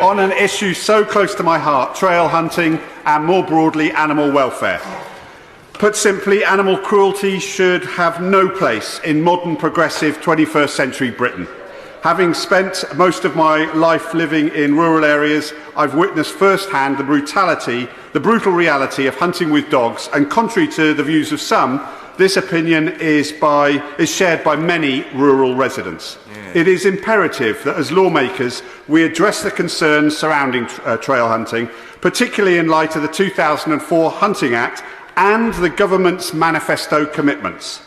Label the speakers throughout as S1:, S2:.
S1: on an issue so close to my heart, trail hunting and more broadly animal welfare. Put simply, animal cruelty should have no place in modern progressive 21st century Britain. Having spent most of my life living in rural areas, I've witnessed firsthand the brutal reality of hunting with dogs, and contrary to the views of some, this opinion is shared by many rural residents. Yeah. It is imperative that as lawmakers we address the concerns surrounding trail hunting, particularly in light of the 2004 Hunting Act and the government's manifesto commitments.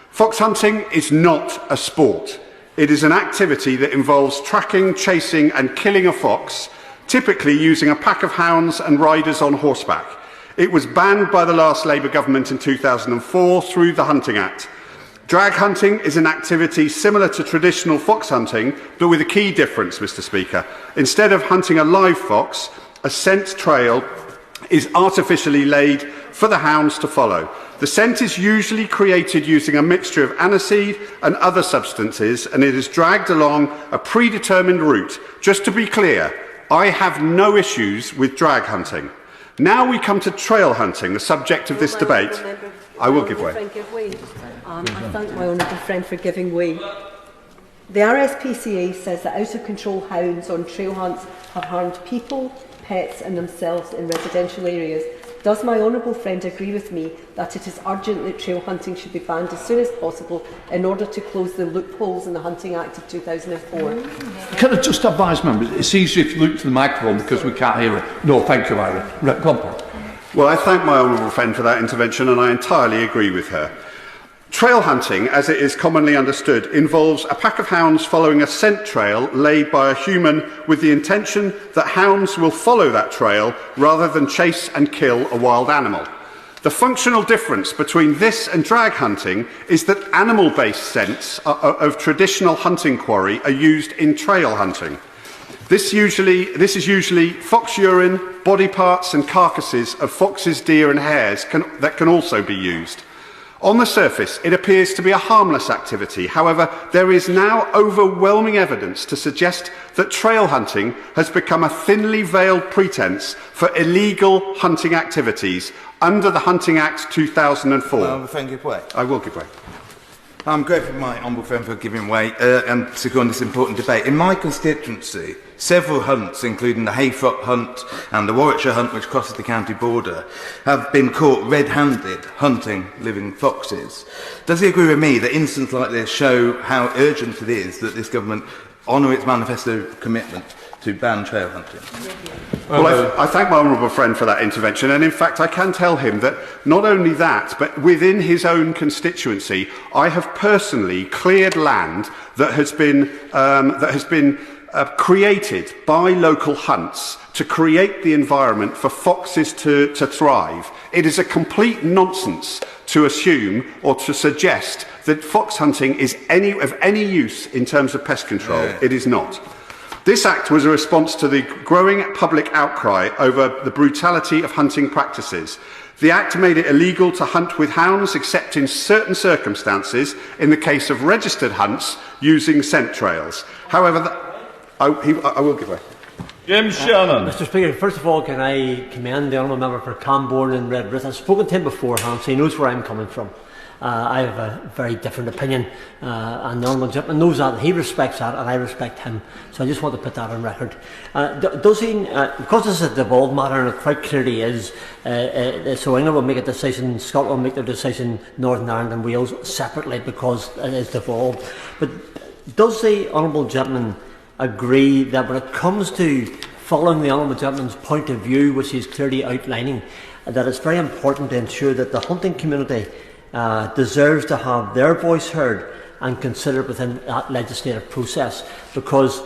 S1: Fox hunting is not a sport. It is an activity that involves tracking, chasing and killing a fox, typically using a pack of hounds and riders on horseback. It was banned by the last Labour government in 2004 through the Hunting Act. Drag hunting is an activity similar to traditional fox hunting, but with a key difference, Mr. Speaker. Instead of hunting a live fox, a scent trail is artificially laid for the hounds to follow. The scent is usually created using a mixture of aniseed and other substances, and it is dragged along a predetermined route. Just to be clear, I have no issues with drag hunting. Now we come to trail hunting, the subject of this debate. I will give way.
S2: I thank my honourable friend for giving way. The RSPCA says that out-of-control hounds on trail hunts have harmed people, pets and themselves in residential areas. Does my honourable friend agree with me that it is urgent that trail hunting should be banned as soon as possible in order to close the loopholes in the Hunting Act of 2004?
S3: Can I just advise members, it's easier if you look to the microphone because we can't hear it. No, thank you, Ira. Right, go on, Paul.
S1: Well, I thank my honourable friend for that intervention, and I entirely agree with her. Trail hunting, as it is commonly understood, involves a pack of hounds following a scent trail laid by a human with the intention that hounds will follow that trail rather than chase and kill a wild animal. The functional difference between this and drag hunting is that animal-based scents of traditional hunting quarry are used in trail hunting. This is usually fox urine, body parts and carcasses of foxes, deer and hares that can also be used. On the surface, it appears to be a harmless activity. However, there is now overwhelming evidence to suggest that trail hunting has become a thinly veiled pretence for illegal hunting activities under the Hunting Act 2004.
S4: Well, thank you, way.
S1: I will give way.
S4: I'm grateful to my honourable friend for giving way and to go on this important debate. In my constituency, several hunts, including the Hayfrock hunt and the Warwickshire hunt, which crosses the county border, have been caught red-handed hunting living foxes. Does he agree with me that incidents like this show how urgent it is that this government honour its manifesto commitment to ban trail hunting?
S1: Well, I thank my honourable friend for that intervention, and in fact I can tell him that not only that, but within his own constituency, I have personally cleared land that has been created by local hunts to create the environment for foxes to thrive. It is a complete nonsense to assume or to suggest that fox hunting is of any use in terms of pest control. Yeah. It is not. This act was a response to the growing public outcry over the brutality of hunting practices. The act made it illegal to hunt with hounds except in certain circumstances in the case of registered hunts using scent trails. However, I will give way.
S5: James Shannon.
S6: Mr. Speaker, first of all, can I commend the honourable member for Camborne and Redruth? I've spoken to him beforehand, so he knows where I'm coming from. I have a very different opinion, and the honourable gentleman knows that. He respects that, and I respect him. So I just want to put that on record. Does he, because this is a devolved matter, and it quite clearly is, so England will make a decision, Scotland will make their decision, Northern Ireland and Wales separately because it is devolved. But does the honourable gentleman agree that when it comes to following the honourable gentleman's point of view, which he's clearly outlining, that it's very important to ensure that the hunting community deserves to have their voice heard and considered within that legislative process, because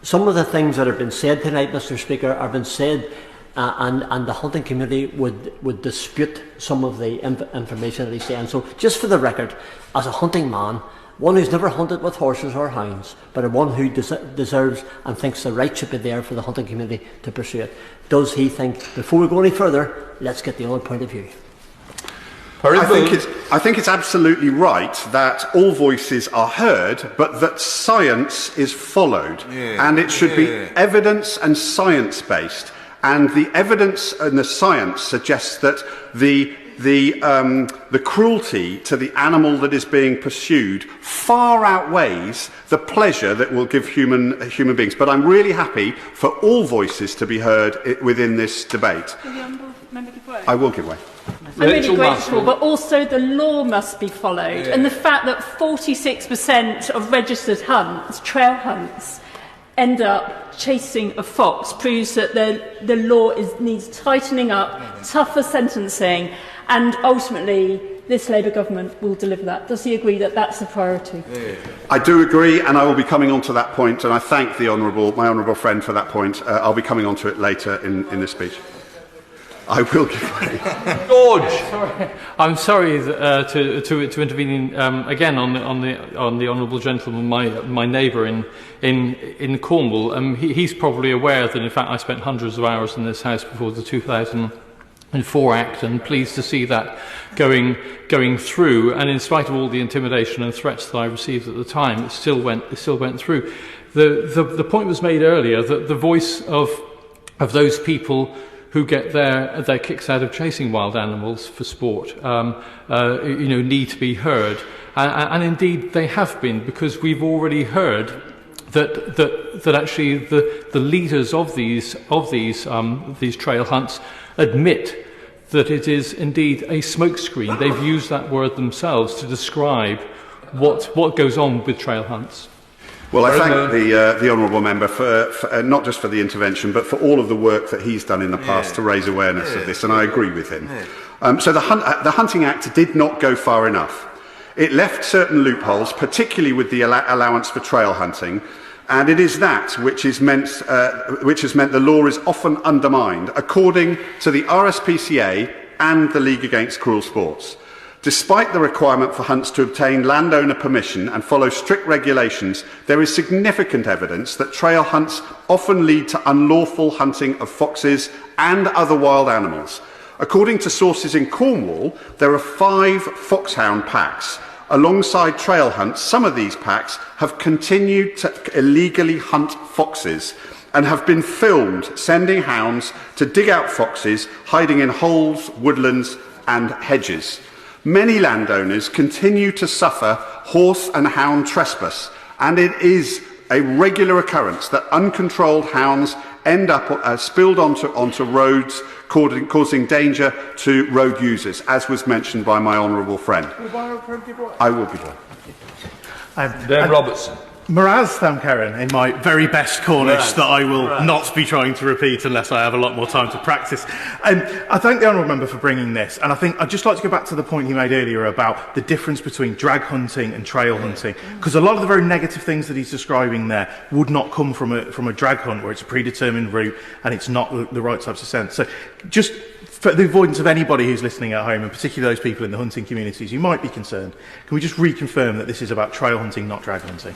S6: some of the things that have been said tonight, Mr. Speaker, have been said and the hunting community would dispute some of the information that he's saying. So just for the record, as a hunting man, one who's never hunted with horses or hounds, but one who deserves and thinks the right should be there for the hunting community to pursue it, does he think, before we go any further, let's get the other point of view?
S1: I think it's absolutely right that all voices are heard, but that science is followed, and it should be evidence and science-based. And the evidence and the science suggests that the cruelty to the animal that is being pursued far outweighs the pleasure that will give human beings. But I'm really happy for all voices to be heard within this debate. I will give way.
S7: I'm really grateful, but also the law must be followed. And the fact that 46% of registered hunts, trail hunts, end up chasing a fox proves that the law needs tightening up, tougher sentencing, and ultimately this Labour government will deliver that. Does he agree that that's a priority?
S1: I do agree, and I will be coming on to that point, and I thank my honourable friend for that point. I'll be coming on to it later in this speech. I will give way.
S5: George! I'm sorry to intervene again on the honourable gentleman, my neighbour in Cornwall. He's probably aware that in fact I spent hundreds of hours in this house before the 2004 Act, and pleased to see that going through. And in spite of all the intimidation and threats that I received at the time, it still went through. The point was made earlier that the voice of those people who get their kicks out of chasing wild animals for sport, need to be heard, and indeed they have been, because we've already heard that actually the leaders of these trail hunts admit that it is indeed a smokescreen. They've used that word themselves to describe what goes on with trail hunts.
S1: Well, I thank the honourable member for not just for the intervention, but for all of the work that he's done in the past to raise awareness of this, and I agree with him. So the Hunting Act did not go far enough. It left certain loopholes, particularly with the allowance for trail hunting, and it is that which has meant the law is often undermined, according to the RSPCA and the League Against Cruel Sports. Despite the requirement for hunts to obtain landowner permission and follow strict regulations, there is significant evidence that trail hunts often lead to unlawful hunting of foxes and other wild animals. According to sources in Cornwall, there are 5 foxhound packs. Alongside trail hunts, some of these packs have continued to illegally hunt foxes and have been filmed sending hounds to dig out foxes hiding in holes, woodlands and hedges. Many landowners continue to suffer horse and hound trespass, and it is a regular occurrence that uncontrolled hounds end up spilled onto roads, causing danger to road users, as was mentioned by my honourable friend. I will be there.
S5: Dan Robertson.
S8: Miraz Karen, in my very best Cornish that I will not be trying to repeat unless I have a lot more time to practice. I thank the honourable member for bringing this, and I think I'd just like to go back to the point he made earlier about the difference between drag hunting and trail hunting, because a lot of the very negative things that he's describing there would not come from a drag hunt where it's a predetermined route and it's not the right types of scent. So just for the avoidance of anybody who's listening at home, and particularly those people in the hunting communities who might be concerned, can we just reconfirm that this is about trail hunting, not drag hunting?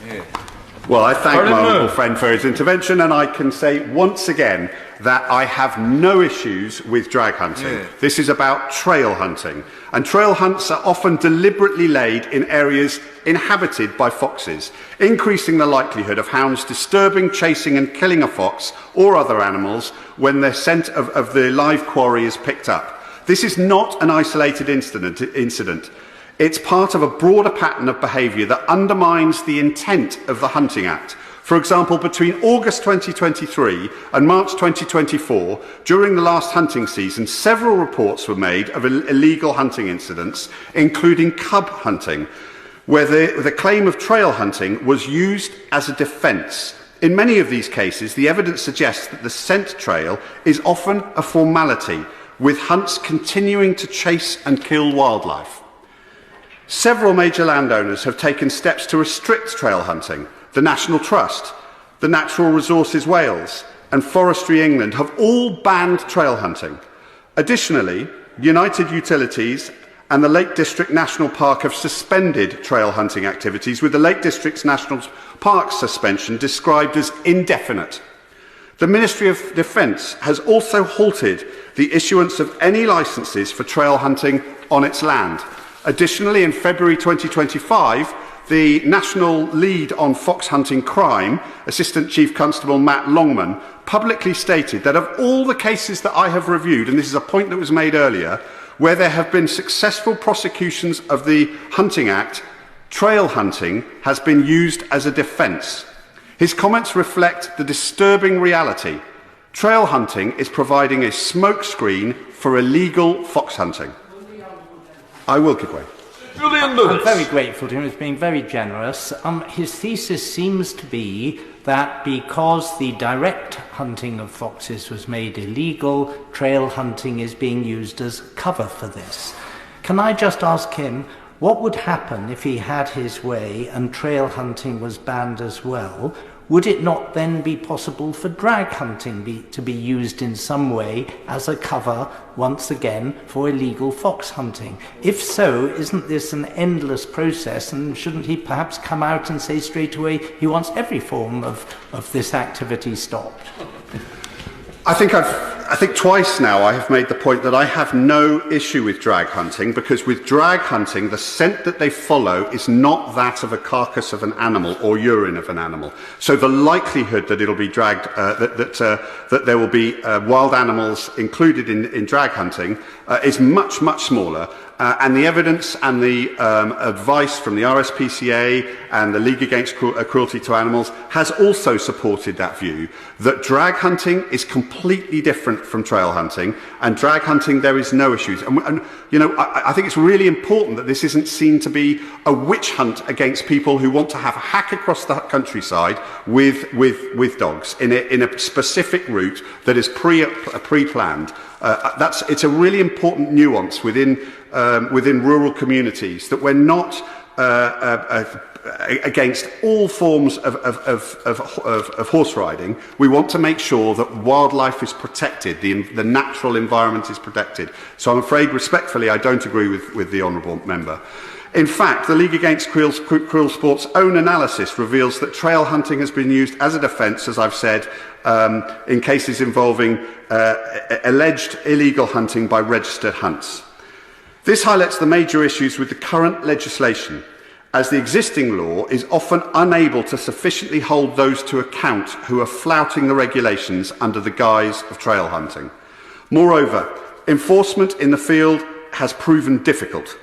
S1: Well, I thank my honourable friend for his intervention, and I can say once again that I have no issues with drag hunting. This is about trail hunting, and trail hunts are often deliberately laid in areas inhabited by foxes, increasing the likelihood of hounds disturbing, chasing and killing a fox or other animals when their scent of the live quarry is picked up. This is not an isolated incident. It's part of a broader pattern of behaviour that undermines the intent of the Hunting Act. For example, between August 2023 and March 2024, during the last hunting season, several reports were made of illegal hunting incidents, including cub hunting, where the claim of trail hunting was used as a defence. In many of these cases, the evidence suggests that the scent trail is often a formality, with hunts continuing to chase and kill wildlife. Several major landowners have taken steps to restrict trail hunting. The National Trust, the Natural Resources Wales and Forestry England have all banned trail hunting. Additionally, United Utilities and the Lake District National Park have suspended trail hunting activities, with the Lake District's National Park suspension described as indefinite. The Ministry of Defence has also halted the issuance of any licences for trail hunting on its land. Additionally, in February 2025, the National Lead on Fox Hunting Crime, Assistant Chief Constable Matt Longman, publicly stated that of all the cases that I have reviewed, and this is a point that was made earlier, where there have been successful prosecutions of the Hunting Act, trail hunting has been used as a defence. His comments reflect the disturbing reality. Trail hunting is providing a smokescreen for illegal fox hunting. I will give way.
S9: I'm very grateful to him. He's been very generous. His thesis seems to be that because the direct hunting of foxes was made illegal, trail hunting is being used as cover for this. Can I just ask him, what would happen if he had his way and trail hunting was banned as well? Would it not then be possible for drag hunting to be used in some way as a cover, once again, for illegal fox hunting? If so, isn't this an endless process, and shouldn't he perhaps come out and say straight away he wants every form of this activity stopped?
S1: I think twice now I have made the point that I have no issue with drag hunting, because with drag hunting the scent that they follow is not that of a carcass of an animal or urine of an animal. So the likelihood that it'll be dragged, that there will be wild animals included in drag hunting is much, much smaller. And the evidence and the advice from the RSPCA and the League Against Cruelty to Animals has also supported that view, that drag hunting is completely different from trail hunting, and drag hunting there is no issues. And you know, I think it's really important that this isn't seen to be a witch hunt against people who want to have a hack across the countryside with dogs in a specific route that is pre-planned. It's a really important nuance within rural communities, that we're not against all forms of horse riding. We want to make sure that wildlife is protected, the natural environment is protected. So I'm afraid, respectfully, I don't agree with the honourable member. In fact, the League Against Cruel Sport's own analysis reveals that trail hunting has been used as a defence, as I've said, in cases involving alleged illegal hunting by registered hunts. This highlights the major issues with the current legislation, as the existing law is often unable to sufficiently hold those to account who are flouting the regulations under the guise of trail hunting. Moreover, enforcement in the field has proven difficult.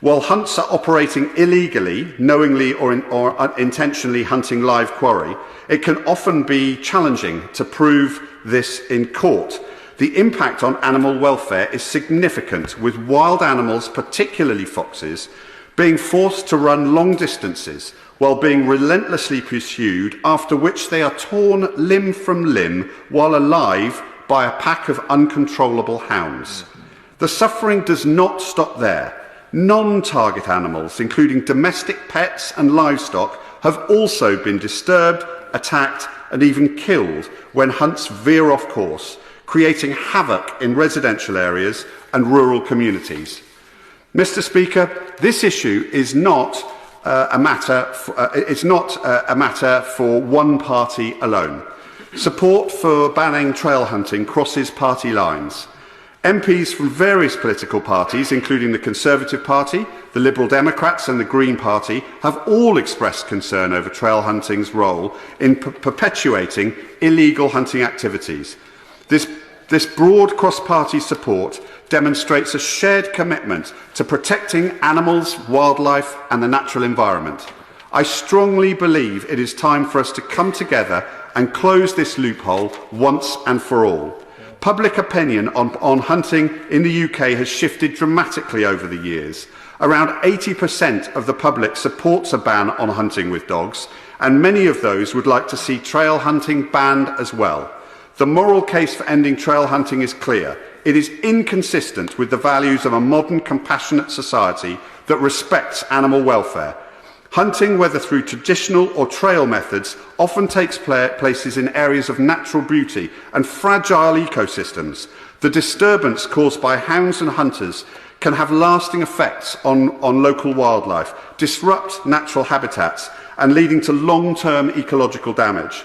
S1: While hunts are operating illegally, knowingly or intentionally hunting live quarry, it can often be challenging to prove this in court. The impact on animal welfare is significant, with wild animals, particularly foxes, being forced to run long distances while being relentlessly pursued, after which they are torn limb from limb while alive by a pack of uncontrollable hounds. The suffering does not stop there. Non-target animals, including domestic pets and livestock, have also been disturbed, attacked, and even killed when hunts veer off course, creating havoc in residential areas and rural communities. Mr. Speaker, this issue is not a matter for one party alone. Support for banning trail hunting crosses party lines. MPs from various political parties, including the Conservative Party, the Liberal Democrats and the Green Party, have all expressed concern over trail hunting's role in perpetuating illegal hunting activities. This broad cross-party support demonstrates a shared commitment to protecting animals, wildlife and the natural environment. I strongly believe it is time for us to come together and close this loophole once and for all. Public opinion on hunting in the UK has shifted dramatically over the years. Around 80% of the public supports a ban on hunting with dogs, and many of those would like to see trail hunting banned as well. The moral case for ending trail hunting is clear. It is inconsistent with the values of a modern, compassionate society that respects animal welfare. Hunting, whether through traditional or trail methods, often takes places in areas of natural beauty and fragile ecosystems. The disturbance caused by hounds and hunters can have lasting effects on local wildlife, disrupt natural habitats, and leading to long-term ecological damage.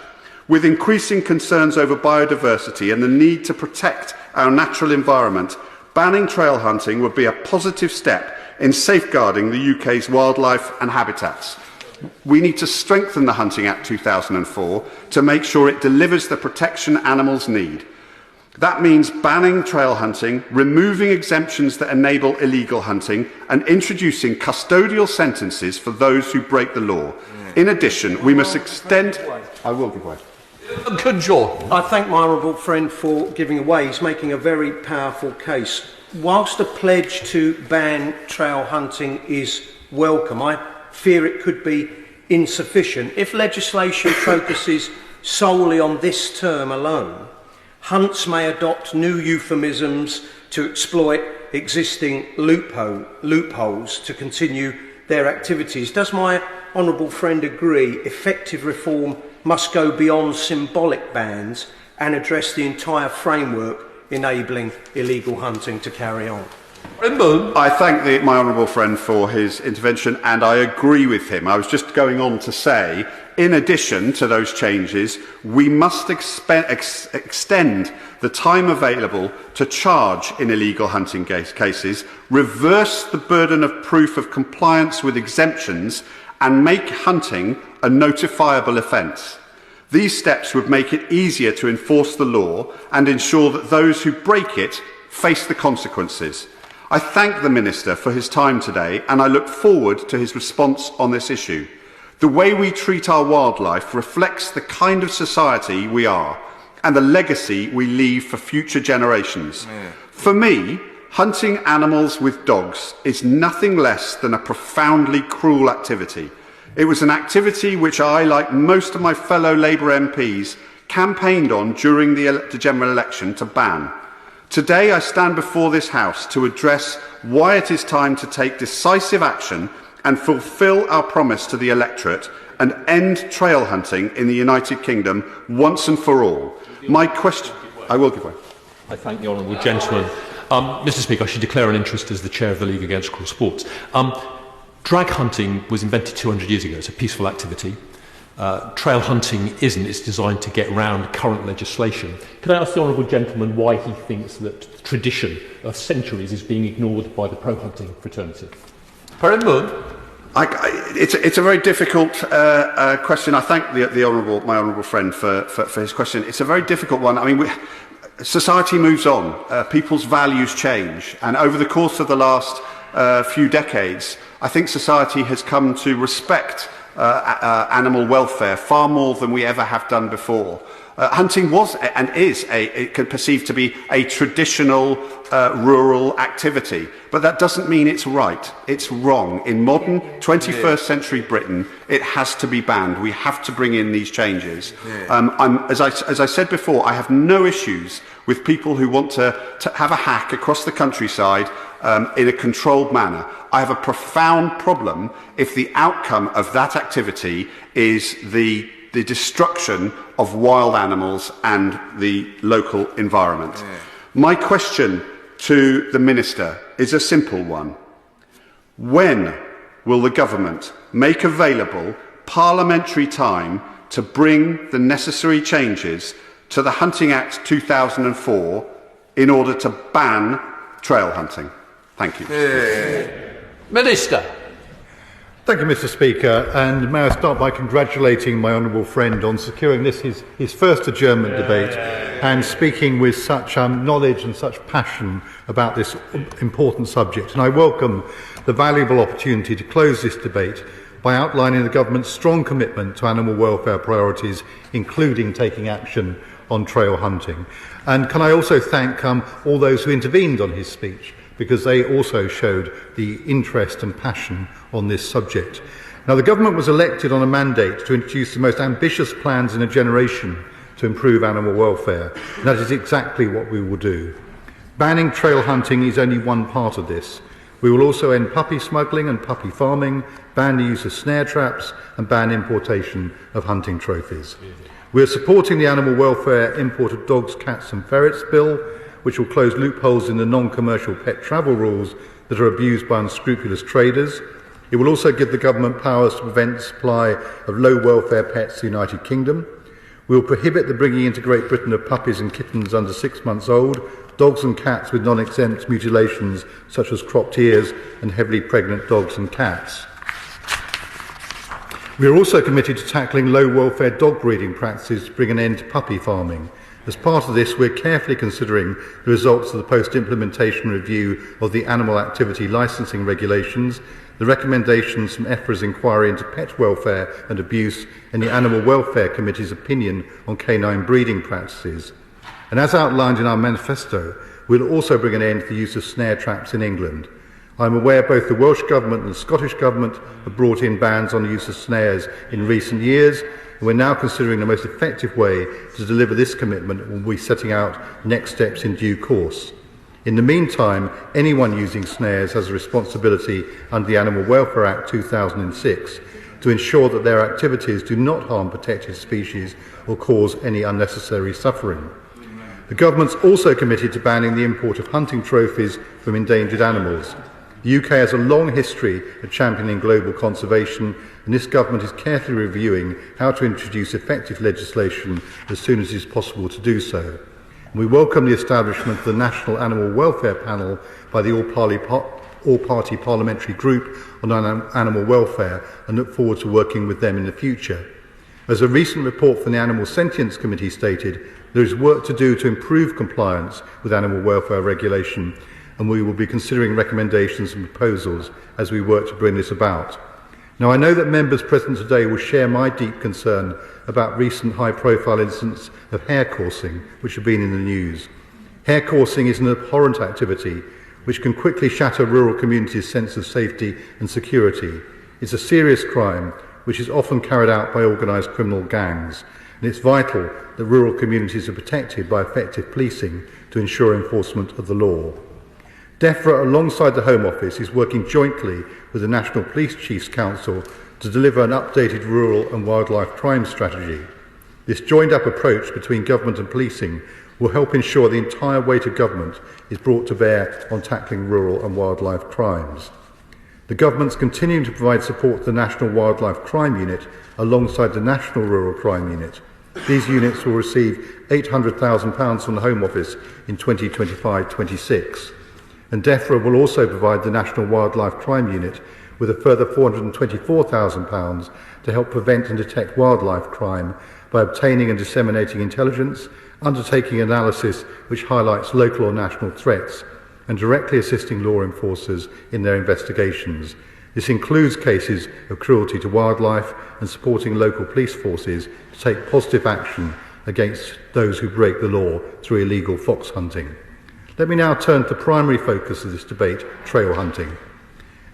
S1: With increasing concerns over biodiversity and the need to protect our natural environment, Banning trail hunting would be a positive step in safeguarding the UK's wildlife and habitats. We need to strengthen the Hunting Act 2004 to make sure it delivers the protection animals need. That means banning trail hunting, removing exemptions that enable illegal hunting, and introducing custodial sentences for those who break the law. In addition, we must extend... I will give way.
S10: I thank my honourable friend for giving way. He's making a very powerful case. Whilst a pledge to ban trail hunting is welcome, I fear it could be insufficient. If legislation focuses solely on this term alone, hunts may adopt new euphemisms to exploit existing loopholes to continue their activities. Does my honourable friend agree effective reform must go beyond symbolic bans and address the entire framework enabling illegal hunting to carry on?
S1: I thank my honourable friend for his intervention, and I agree with him. I was just going on to say, in addition to those changes, we must extend the time available to charge in illegal hunting cases, reverse the burden of proof of compliance with exemptions, and make hunting a notifiable offence. These steps would make it easier to enforce the law and ensure that those who break it face the consequences. I thank the Minister for his time today, and I look forward to his response on this issue. The way we treat our wildlife reflects the kind of society we are and the legacy we leave for future generations. For me, hunting animals with dogs is nothing less than a profoundly cruel activity. It was an activity which I, like most of my fellow Labour MPs, campaigned on during the general election to ban. Today I stand before this House to address why it is time to take decisive action and fulfil our promise to the electorate and end trail hunting in the United Kingdom once and for all. My question... I will give way.
S11: I thank the honourable gentleman. Mr. Speaker, I should declare an interest as the chair of the League Against Cruel Sports. Drag hunting was invented 200 years ago. It's a peaceful activity. Trail hunting isn't. It's designed to get around current legislation. Could I ask the honourable gentleman why he thinks that tradition of centuries is being ignored by the pro-hunting fraternity?
S3: Perran Moon.
S1: It's a very difficult question. I thank my honourable friend for his question. It's a very difficult one. I mean, society moves on. People's values change. And over the course of the last few decades, I think society has come to respect animal welfare far more than we ever have done before. Hunting was and is perceived to be a traditional rural activity, but that doesn't mean it's right. It's wrong. In modern 21st century Britain, it has to be banned. We have to bring in these changes. As I said before, I have no issues with people who want to have a hack across the countryside in a controlled manner. I have a profound problem if the outcome of that activity is the destruction of wild animals and the local environment. My question to the Minister is a simple one. When will the government make available parliamentary time to bring the necessary changes to the Hunting Act 2004 in order to ban trail hunting? Thank you.
S3: Minister.
S12: Thank you, Mr. Speaker, and may I start by congratulating my honourable friend on securing this his first adjournment debate and speaking with such knowledge and such passion about this important subject. And I welcome the valuable opportunity to close this debate by outlining the government's strong commitment to animal welfare priorities, including taking action on trail hunting. And can I also thank all those who intervened on his speech, because they also showed the interest and passion on this subject. Now, the government was elected on a mandate to introduce the most ambitious plans in a generation to improve animal welfare, and that is exactly what we will do. Banning trail hunting is only one part of this. We will also end puppy smuggling and puppy farming, ban the use of snare traps, and ban importation of hunting trophies. We are supporting the Animal Welfare Import of Dogs, Cats and Ferrets Bill, which will close loopholes in the non-commercial pet travel rules that are abused by unscrupulous traders. It will also give the government powers to prevent the supply of low-welfare pets to the United Kingdom. We will prohibit the bringing into Great Britain of puppies and kittens under 6 months old dogs and cats with non-exempt mutilations such as cropped ears and heavily pregnant dogs and cats. We are also committed to tackling low welfare dog breeding practices to bring an end to puppy farming. As part of this, we're carefully considering the results of the post-implementation review of the animal activity licensing regulations, the recommendations from EFRA's inquiry into pet welfare and abuse, and the Animal Welfare Committee's opinion on canine breeding practices. And as outlined in our manifesto, we'll also bring an end to the use of snare traps in England. I'm aware both the Welsh Government and the Scottish Government have brought in bans on the use of snares in recent years, and we're now considering the most effective way to deliver this commitment, and we'll be setting out next steps in due course. In the meantime, anyone using snares has a responsibility under the Animal Welfare Act 2006 to ensure that their activities do not harm protected species or cause any unnecessary suffering. The Government's also committed to banning the import of hunting trophies from endangered animals. The UK has a long history of championing global conservation, and this Government is carefully reviewing how to introduce effective legislation as soon as it is possible to do so. We welcome the establishment of the National Animal Welfare Panel by the All-Party Parliamentary Group on Animal Welfare and look forward to working with them in the future. As a recent report from the Animal Sentience Committee stated, there is work to do to improve compliance with animal welfare regulation, and we will be considering recommendations and proposals as we work to bring this about. Now, I know that members present today will share my deep concern about recent high-profile incidents of hare coursing, which have been in the news. Hare coursing is an abhorrent activity which can quickly shatter rural communities' sense of safety and security. It's a serious crime which is often carried out by organised criminal gangs, and it's vital that rural communities are protected by effective policing to ensure enforcement of the law. DEFRA, alongside the Home Office, is working jointly with the National Police Chiefs Council to deliver an updated rural and wildlife crime strategy. This joined-up approach between government and policing will help ensure the entire weight of government is brought to bear on tackling rural and wildlife crimes. The government's continuing to provide support to the National Wildlife Crime Unit alongside the National Rural Crime Unit. These units will receive £800,000 from the Home Office in 2025-26. And DEFRA will also provide the National Wildlife Crime Unit with a further £424,000 to help prevent and detect wildlife crime by obtaining and disseminating intelligence, undertaking analysis which highlights local or national threats, and directly assisting law enforcers in their investigations. This includes cases of cruelty to wildlife and supporting local police forces to take positive action against those who break the law through illegal fox hunting. Let me now turn to the primary focus of this debate, trail hunting.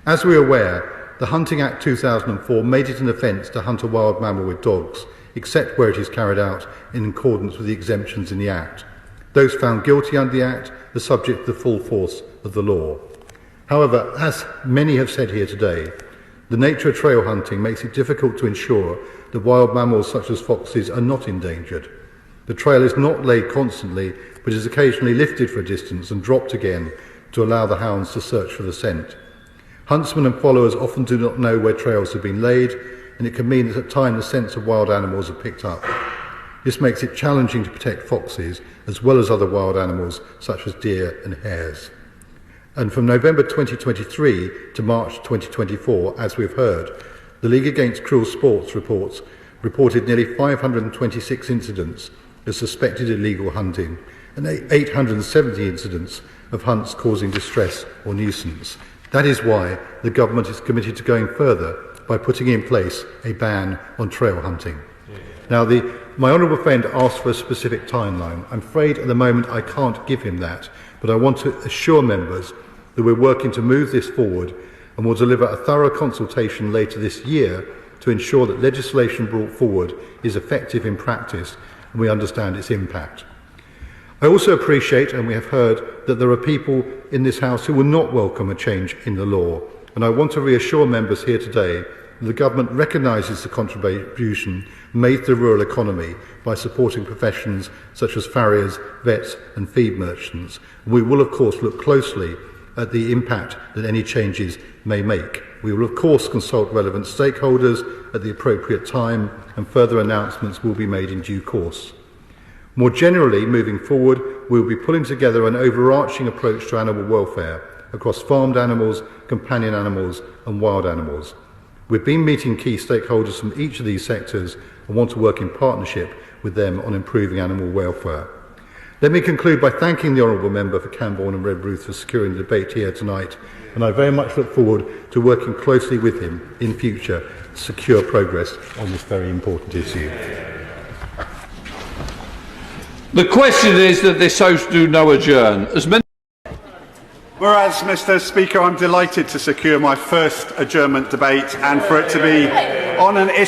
S12: As we are aware, the Hunting Act 2004 made it an offence to hunt a wild mammal with dogs, except where it is carried out in accordance with the exemptions in the Act. Those found guilty under the Act are subject to the full force of the law. However, as many have said here today, the nature of trail hunting makes it difficult to ensure that wild mammals such as foxes are not endangered. The trail is not laid constantly, but is occasionally lifted for a distance and dropped again to allow the hounds to search for the scent. Huntsmen and followers often do not know where trails have been laid, and it can mean that at times the scents of wild animals are picked up. This makes it challenging to protect foxes as well as other wild animals such as deer and hares. And from November 2023 to March 2024, as we've heard, the League Against Cruel Sports reported nearly 526 incidents of suspected illegal hunting and 870 incidents of hunts causing distress or nuisance. That is why the government is committed to going further by putting in place a ban on trail hunting. Now, my honourable friend asked for a specific timeline. I'm afraid at the moment I can't give him that, but I want to assure members that we're working to move this forward and will deliver a thorough consultation later this year to ensure that legislation brought forward is effective in practice and we understand its impact. I also appreciate, and we have heard, that there are people in this House who will not welcome a change in the law, and I want to reassure members here today that the government recognises the contribution made to the rural economy by supporting professions such as farriers, vets and feed merchants. We will of course look closely at the impact that any changes may make. We will of course consult relevant stakeholders at the appropriate time, and further announcements will be made in due course. More generally, moving forward, we will be pulling together an overarching approach to animal welfare across farmed animals, companion animals and wild animals. We've been meeting key stakeholders from each of these sectors and want to work in partnership with them on improving animal welfare. Let me conclude by thanking the Honourable Member for Camborne and Redruth for securing the debate here tonight, and I very much look forward to working closely with him in future to secure progress on this very important issue.
S3: The question is that this House do now adjourn. As many
S1: Whereas, Mr. Speaker, I'm delighted to secure my first adjournment debate and for it to be on an issue